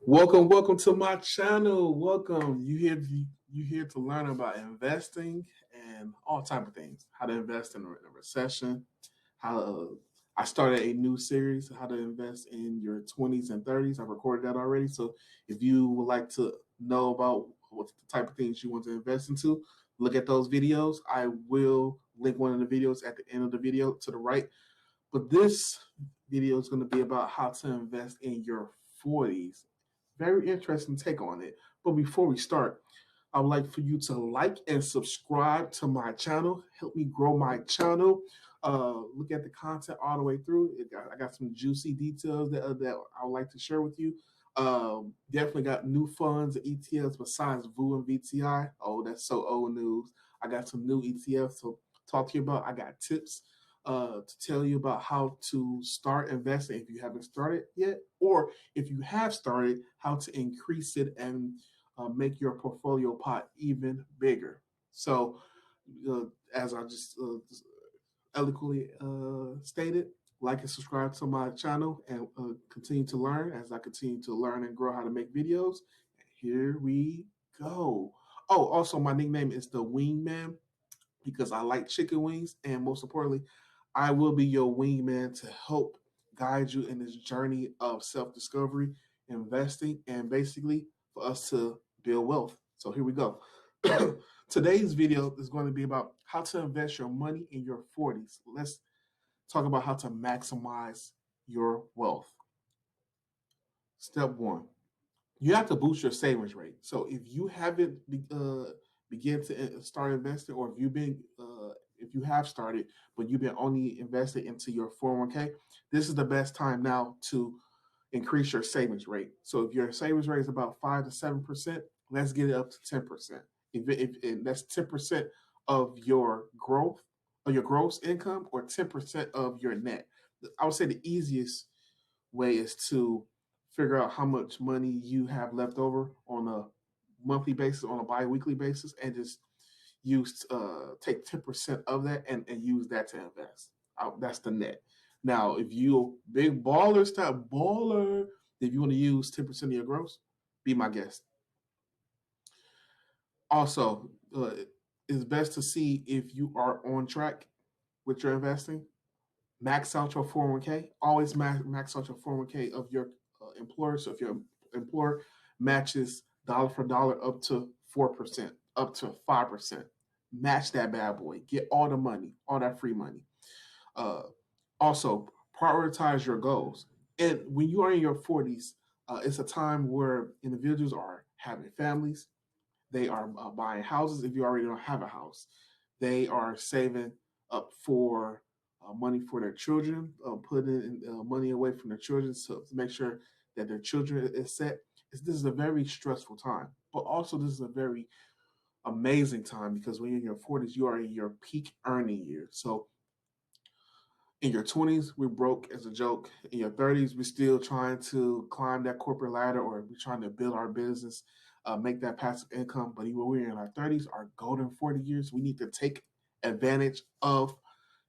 Welcome to my channel. Welcome. You here to learn about investing and all type of things. How to invest in a recession. How I started a new series, how to invest in your 20s and 30s. I've recorded that already. So if you would like to know about what the type of things you want to invest into, look at those videos. I will link one of the videos at the end of the video to the right. But this video is going to be about how to invest in your 40s. Very interesting take on it. But before we start, I would like for you to like and subscribe to my channel. Help me grow my channel. Look at the content all the way through. I got some juicy details that I would like to share with you. Definitely got new funds and ETFs besides VU and VTI. Oh, that's so old news. I got some new ETFs to talk to you about. I got tips to tell you about how to start investing if you haven't started yet, or if you have started, how to increase it and make your portfolio pot even bigger. So, as I just eloquently stated, like and subscribe to my channel and continue to learn as I continue to learn and grow how to make videos. Here we go. Oh, also, my nickname is the Wingman because I like chicken wings, and most importantly, I will be your wingman to help guide you in this journey of self-discovery, investing, and basically for us to build wealth. So here we go. Today's video is going to be about how to invest your money in your 40s. Let's talk about how to maximize your wealth. Step one, you have to boost your savings rate. So if you haven't begin to start investing, or if you have started but you've been only invested into your 401k, this is the best time now to increase your savings rate. So if your savings rate is about 5 to 7%, let's get it up to 10%. If that's 10% of your growth or your gross income, or 10% of your net. I would say the easiest way is to figure out how much money you have left over on a monthly basis, on a bi-weekly basis, and just take 10% of that and use that to invest. That's the net. Now, if you big baller type baller, if you want to use 10% of your gross, be my guest. Also, it's best to see if you are on track with your investing. Max out your 401k. Always max out your 401k of your employer. So if your employer matches dollar for dollar up to 4%, up to 5%, match that bad boy. Get all the money, all that free money. Uh, Also, prioritize your goals. And when you are in your 40s, it's a time where individuals are having families. They are buying houses if you already don't have a house. They are saving up for money for their children, putting money away from their children to make sure that their children is set. This is a very stressful time, but also this is a very amazing time because when you're in your 40s, you are in your peak earning year. So in your 20s, we're broke as a joke. In your 30s, we're still trying to climb that corporate ladder, or we're trying to build our business, make that passive income. But even when we're in our 30s, our golden 40 years, we need to take advantage of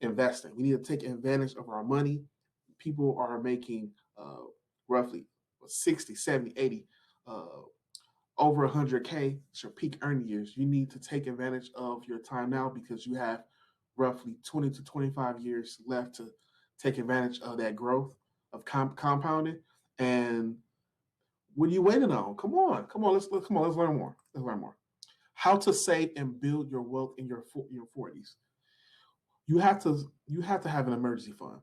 investing. We need to take advantage of our money. People are making roughly 60, 70, 80, over 100K. It's your peak earning years. You need to take advantage of your time now because you have roughly 20 to 25 years left to take advantage of that growth of compounding. And what are you waiting on? Come on. Let's learn more. How to save and build your wealth in your 40s. You have to have an emergency fund.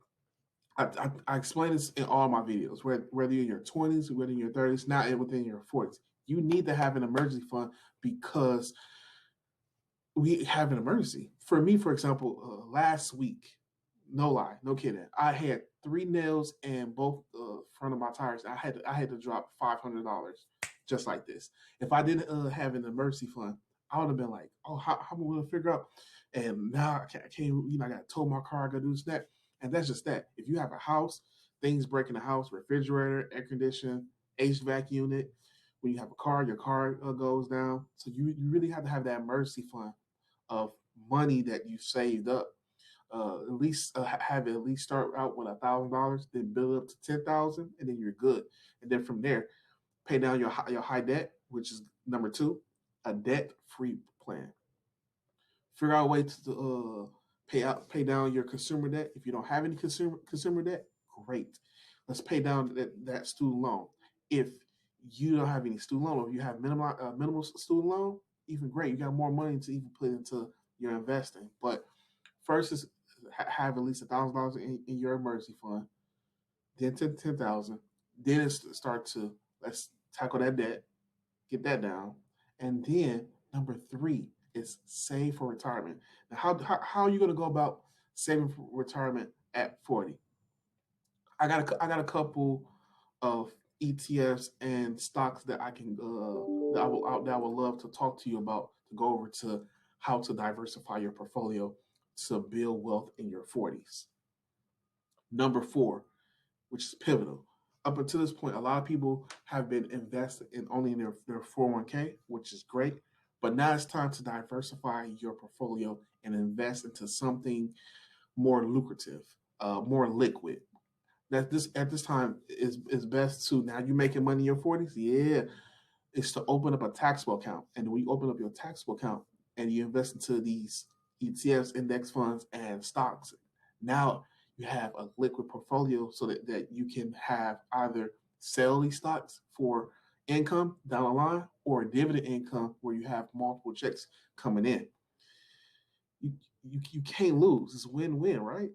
I explain this in all my videos, whether you're in your 20s, whether in your 30s, now and within your 40s. You need to have an emergency fund because we have an emergency. For me, for example, last week, no lie, no kidding, I had 3 nails in both front of my tires. I had to drop $500 just like this. If I didn't have an emergency fund, I would have been like, oh, how am I going to figure out? And now I can't, I got to tow my car, I got to do this, that. And that's just that. If you have a house, things break in the house, refrigerator, air conditioner, HVAC unit. When you have a car, your car goes down. So you really have to have that emergency fund of money that you saved up. At least have it at least start out with $1,000, then build up to 10,000, and then you're good. And then from there, Pay down your high debt, which is number two, a debt-free plan. Figure out a way to pay down your consumer debt. If you don't have any consumer debt, great. Let's pay down that student loan. If you don't have any student loan, or if you have minimal student loan, even great. You got more money to even put into your investing. But first is have at least $1,000 in your emergency fund. Then 10,000. Then it's start to let's tackle that debt, get that down, and then number three is save for retirement. Now, how are you going to go about saving for retirement at 40? I got a couple of ETFs and stocks that I can that I would love to talk to you about to go over to how to diversify your portfolio to build wealth in your 40s. Number four, which is pivotal. Up until this point, a lot of people have been invested in only in their 401k, which is great. But now it's time to diversify your portfolio and invest into something more lucrative, more liquid. That this at this time is best to now you're making money in your 40s. Yeah, is to open up a taxable account. And when you open up your taxable account and you invest into these ETFs, index funds, and stocks, now you have a liquid portfolio so that you can have either sell these stocks for income down the line or dividend income where you have multiple checks coming in. You can't lose. It's win-win, right?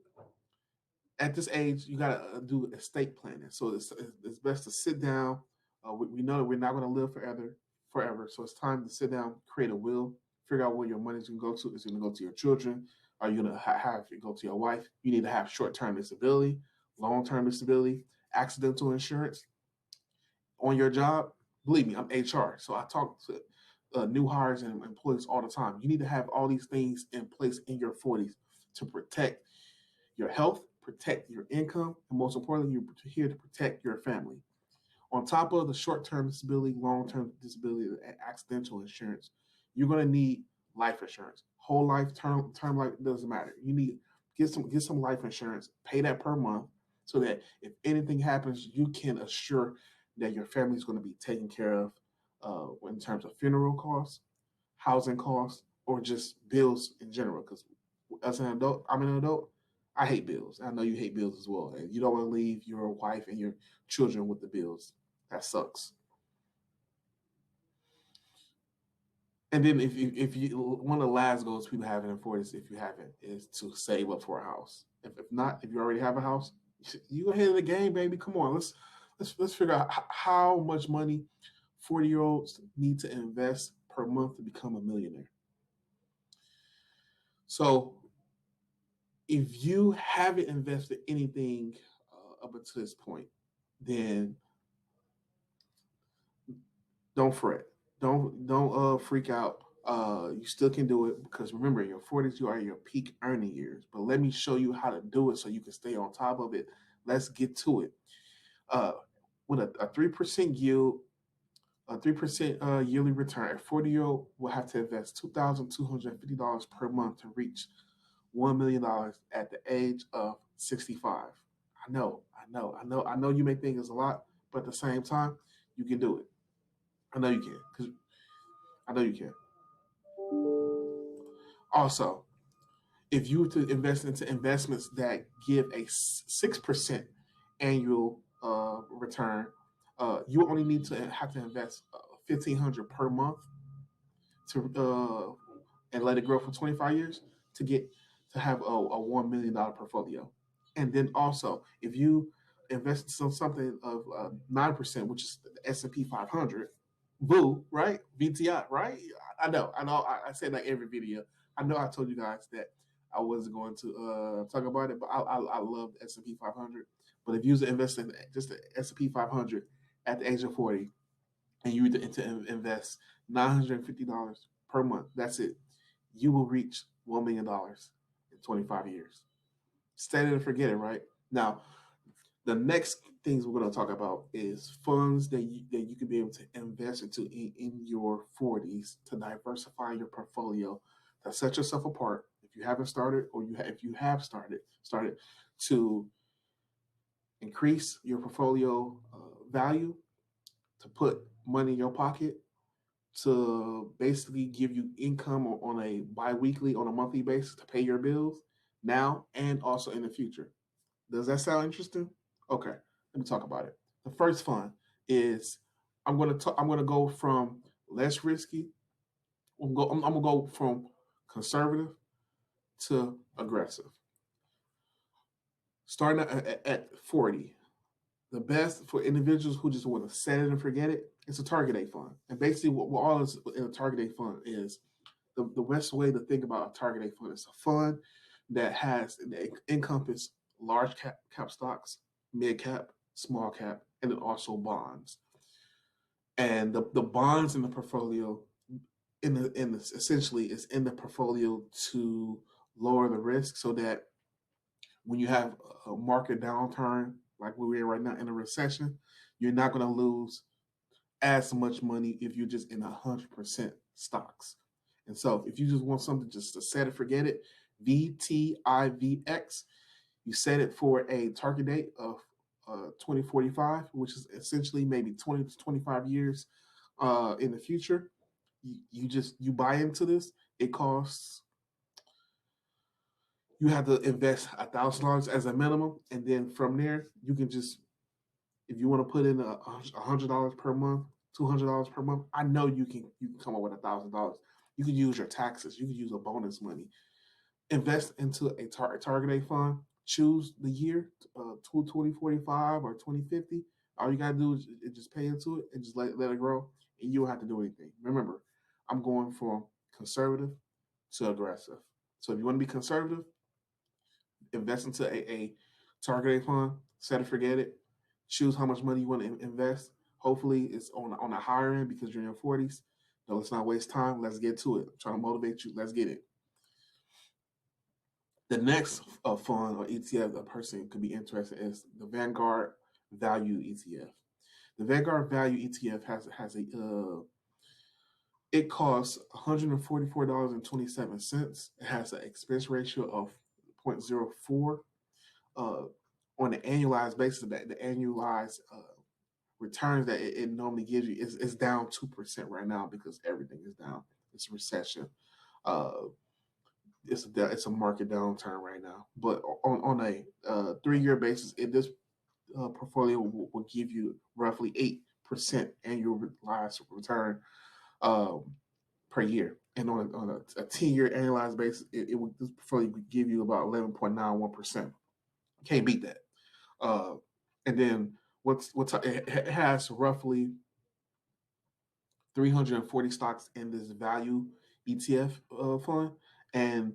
At this age, you got to do estate planning. So it's best to sit down. We know that we're not going to live forever. So it's time to sit down, create a will, figure out where your money's going to go to. Is it going to go to your children? Are you going to have it go to your wife? You need to have short-term disability, long-term disability, accidental insurance on your job. Believe me, I'm HR, so I talk to new hires and employees all the time. You need to have all these things in place in your 40s to protect your health, protect your income, and most importantly, you're here to protect your family. On top of the short-term disability, long-term disability, and accidental insurance, you're going to need life insurance. Whole life, term life, doesn't matter. You need get some life insurance, pay that per month, so that if anything happens, you can assure that your family is going to be taken care of in terms of funeral costs, housing costs, or just bills in general. Because as an adult, I'm an adult. I hate bills. I know you hate bills as well, and you don't want to leave your wife and your children with the bills. That sucks. And then if you one of the last goals people have in their 40s, if you haven't, is to save up for a house. If not, if you already have a house, you ahead of the game, baby. Come on, let's figure out how much money 40-year-olds need to invest per month to become a millionaire. So if you haven't invested anything up until this point, then don't fret. Don't freak out. You still can do it because remember, in your 40s, you are your peak earning years. But let me show you how to do it so you can stay on top of it. Let's get to it. With a 3% yield, a 3% yearly return, a 40-year-old will have to invest $2,250 per month to reach $1 million at the age of 65. I know you may think it's a lot, but at the same time, you can do it. I know you can, because I know you can. Also, if you were to invest into investments that give a 6% annual return, you only need to have to invest 1,500 per month to and let it grow for 25 years to get to have a $1 million portfolio. And then also, if you invest in something of 9%, which is the S&P 500, boo, right? VTI, right? I say that every video. I know I told you guys that I wasn't going to talk about it, but I love the S&P 500. But if you was investing in just the S&P 500 at the age of 40, and you were to invest $950 per month, that's it. You will reach $1 million in 25 years. Set it and forget it, right? Now, the next things we're going to talk about is funds that you can be able to invest into in your 40s to diversify your portfolio, to set yourself apart. If you haven't started, or if you have started to increase your portfolio value, to put money in your pocket to basically give you income on a bi-weekly, on a monthly basis to pay your bills now and also in the future. Does that sound interesting? Okay, let me talk about it. The first fund is I'm gonna go from less risky. I'm gonna go from conservative to aggressive. Starting at 40, the best for individuals who just want to set it and forget it, it's a target date fund. And basically, what all is in a target date fund is the best way to think about a target date fund is a fund that encompass large cap stocks, mid cap, small cap, and then also bonds. And the bonds in the portfolio essentially is in the portfolio to lower the risk so that when you have a market downturn like we're in right now in a recession, you're not going to lose as much money if you're just in 100% stocks. And so if you just want something just to set it, forget it, VTIVX, you set it for a target date of 2045, which is essentially maybe 20 to 25 years in the future. You buy into this. It costs, you have to invest $1,000 as a minimum, and then from there you can just, if you want to put in $100 per month, $200 per month, I know you can come up with $1,000. You can use your taxes. You can use a bonus money. Invest into a target date fund. Choose the year, 2045 or 2050. All you gotta do is just pay into it and just let it grow, and you don't have to do anything. Remember, I'm going from conservative to aggressive. So if you want to be conservative, invest into a target date fund. Set it, forget it. Choose how much money you want to invest. Hopefully, it's on the higher end because you're in your 40s. No, let's not waste time. Let's get to it. I'm trying to motivate you. Let's get it. The next fund or ETF a person could be interested in is the Vanguard Value ETF. The Vanguard Value ETF has a it costs $144.27. It has an expense ratio of 0.04. On an annualized basis, that the annualized returns that it normally gives you is down 2% right now because everything is down. It's a recession. Uh, it's a market downturn right now. But on a 3-year basis, this portfolio will give you roughly 8% annualized return um, per year. And on a 10-year annualized basis, this portfolio would give you about 11.91%. Can't beat that. Uh, and then it has roughly 340 stocks in this value ETF fund. And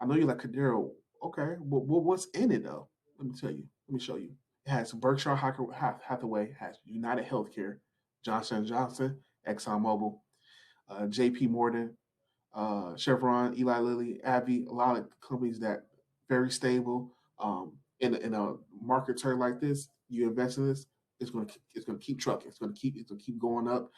I know you're like, Kadero, okay, what's in it though? Let me tell you. Let me show you. It has Berkshire Hathaway, has United Healthcare, Johnson & Johnson, ExxonMobil, JP Morgan, Chevron, Eli Lilly, AbbVie, a lot of companies that very stable. In a market turn like this, you invest in this, it's gonna keep trucking. It's gonna keep going up.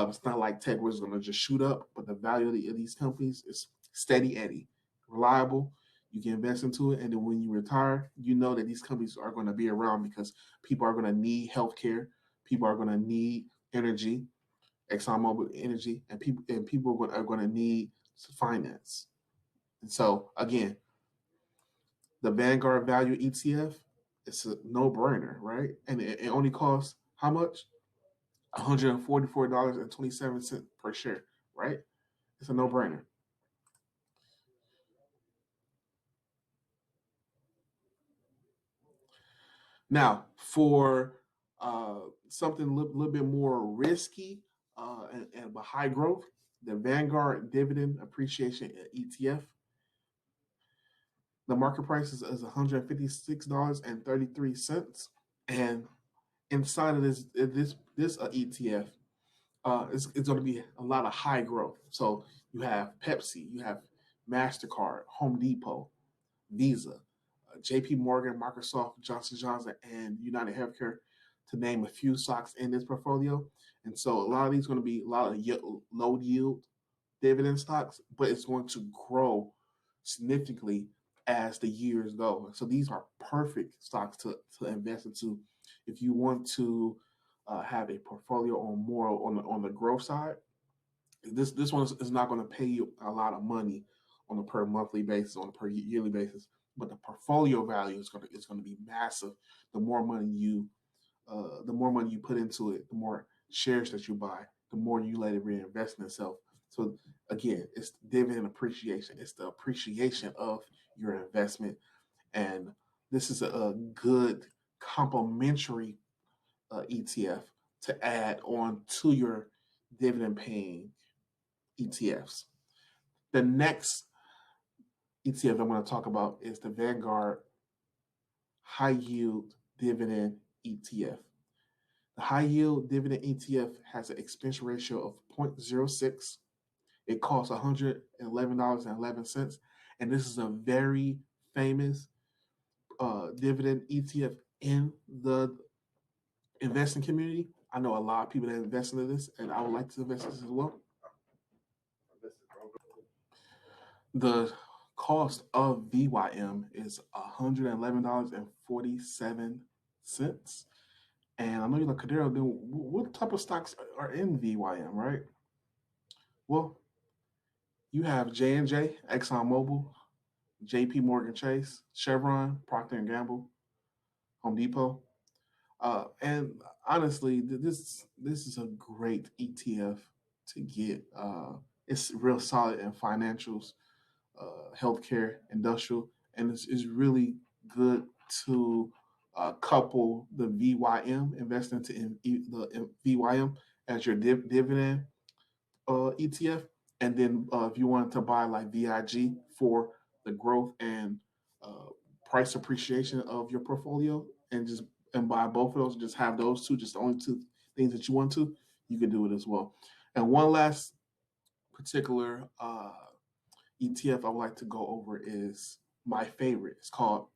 It's not like tech where it's gonna just shoot up, but the value of these companies is steady Eddie, reliable. You can invest into it, and then when you retire, you know that these companies are going to be around because people are going to need healthcare, people are going to need energy, ExxonMobil energy, and people are going to need finance. And so again, the Vanguard Value ETF, it's a no-brainer, right? And it only costs how much? $144.27 per share, right? It's a no-brainer. Now, for something a little bit more risky and but high growth, the Vanguard Dividend Appreciation ETF, the market price is $156.33, and inside of this ETF, it's going to be a lot of high growth. So you have Pepsi, you have Mastercard, Home Depot, Visa, JP Morgan, Microsoft, Johnson Johnson, and United Healthcare, to name a few stocks in this portfolio. And so a lot of these are going to be a lot of low yield dividend stocks, but it's going to grow significantly as the years go. So these are perfect stocks to invest into if you want to have a portfolio on more on the growth side. This one is not going to pay you a lot of money on a per monthly basis, on a per yearly basis, but the portfolio value is going to be massive. The more money you put into it, the more shares that you buy, the more you let it reinvest in itself. So again, it's dividend appreciation. It's the appreciation of your investment, and this is a good complementary ETF to add on to your dividend paying ETFs. The next ETF I'm going to talk about is the Vanguard High Yield Dividend ETF. The high yield dividend ETF has an expense ratio of 0.06. It costs $111.11. And this is a very famous dividend ETF in the investing community. I know a lot of people that invest into this, and I would like to invest in this as well. The cost of VYM is $111.47. And I know you're like, Cadero, then what type of stocks are in VYM, right? Well, you have J&J, ExxonMobil, JP Morgan Chase, Chevron, Procter and Gamble, Home Depot. And honestly, this is a great ETF to get. It's real solid in financials, healthcare, industrial, and it's really good to couple the VYM, invest into the VYM as your dividend ETF, and then if you wanted to buy like VIG for the growth and uh, price appreciation of your portfolio, and buy both of those, just have those two, just the only two things that you want to, you can do it as well. And one last particular ETF I would like to go over is my favorite. It's called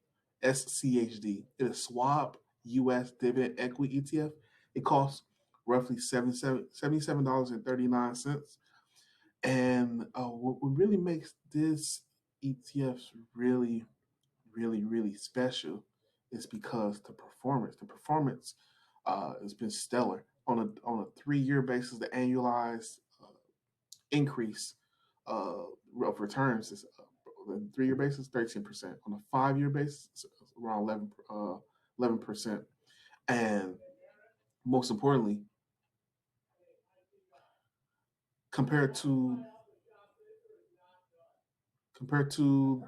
SCHD. It is Schwab US Dividend Equity ETF. It costs roughly $77.39. And what really makes this ETF really, really, really special is because the performance has been stellar on a 3 year basis. The annualized increase of returns is on a 3 year basis 13%. On a 5 year basis, it's around 11%. And most importantly, compared to compared to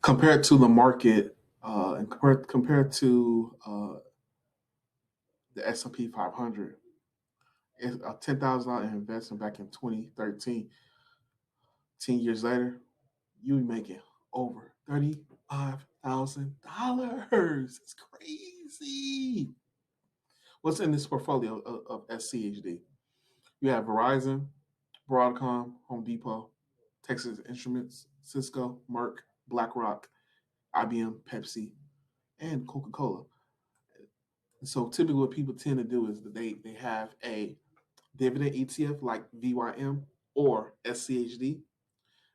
compared to the market and compared to the S&P 500, it's a $10,000 investment back in 2013. 10 years later, you be making over $35,000. It's crazy. What's in this portfolio of SCHD? You have Verizon, Broadcom, Home Depot, Texas Instruments, Cisco, Merck, BlackRock, IBM, Pepsi, and Coca-Cola. So typically what people tend to do is that they have a dividend ETF like VYM or SCHD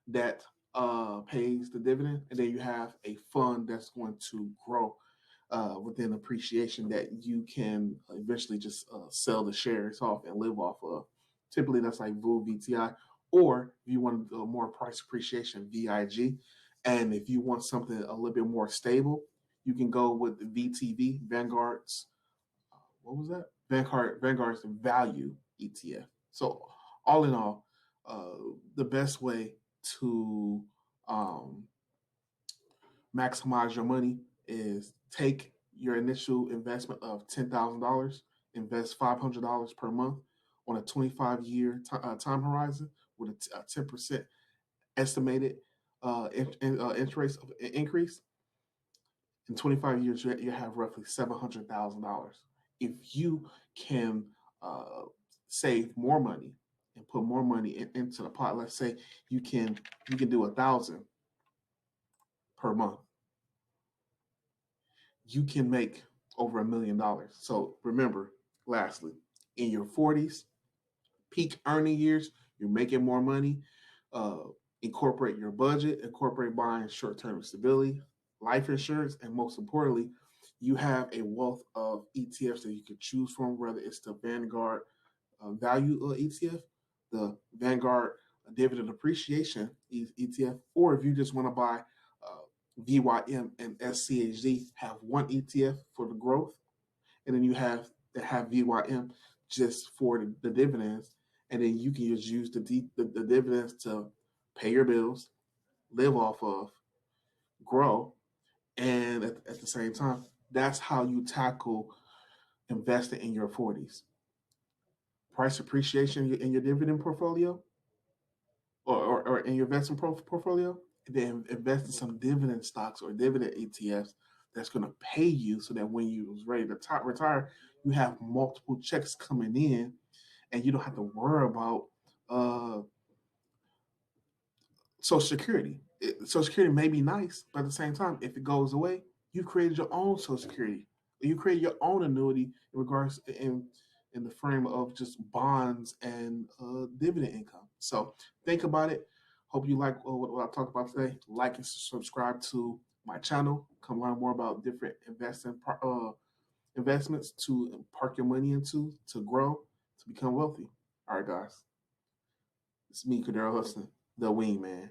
that pays the dividend, and then you have a fund that's going to grow within appreciation that you can eventually just sell the shares off and live off of. Typically, that's like VOO, VTI, or if you want more price appreciation, VIG. And if you want something a little bit more stable, you can go with the VTV, Vanguard's, what was that? Vanguard's Value ETF. So, all in all, the best way to um, maximize your money is take your initial investment of $10,000, invest $500 per month on a 25-year time horizon with a 10% estimated interest of increase. In 25 years, you have roughly $700,000. If you can uh, save more money and put more money into the pot, let's say you can do 1,000 per month, you can make over $1 million. So remember, lastly, in your 40s, peak earning years, you're making more money. Uh, Incorporate your budget, incorporate buying short term stability, life insurance, and most importantly, You have a wealth of ETFs that you can choose from, whether it's the Vanguard value ETF, the Vanguard dividend appreciation ETF, or if you just want to buy VYM and SCHD, have one ETF for the growth, and then you have VYM just for the dividends, and then you can just use the dividends to pay your bills, live off of, grow, and at the same time, that's how you tackle investing in your 40s. Price appreciation in your dividend portfolio, or in your investment portfolio, then invest in some dividend stocks or dividend ETFs that's going to pay you so that when you're ready to retire, you have multiple checks coming in and you don't have to worry about uh, Social Security. Social Security may be nice, but at the same time, if it goes away, you created your own Social Security. You create your own annuity in regards in the frame of just bonds and dividend income. So think about it. Hope you like what I talked about today. Like and subscribe to my channel. Come learn more about different investments to park your money into, to grow, to become wealthy. All right, guys. It's me, Kadero Hudson, the Wingman.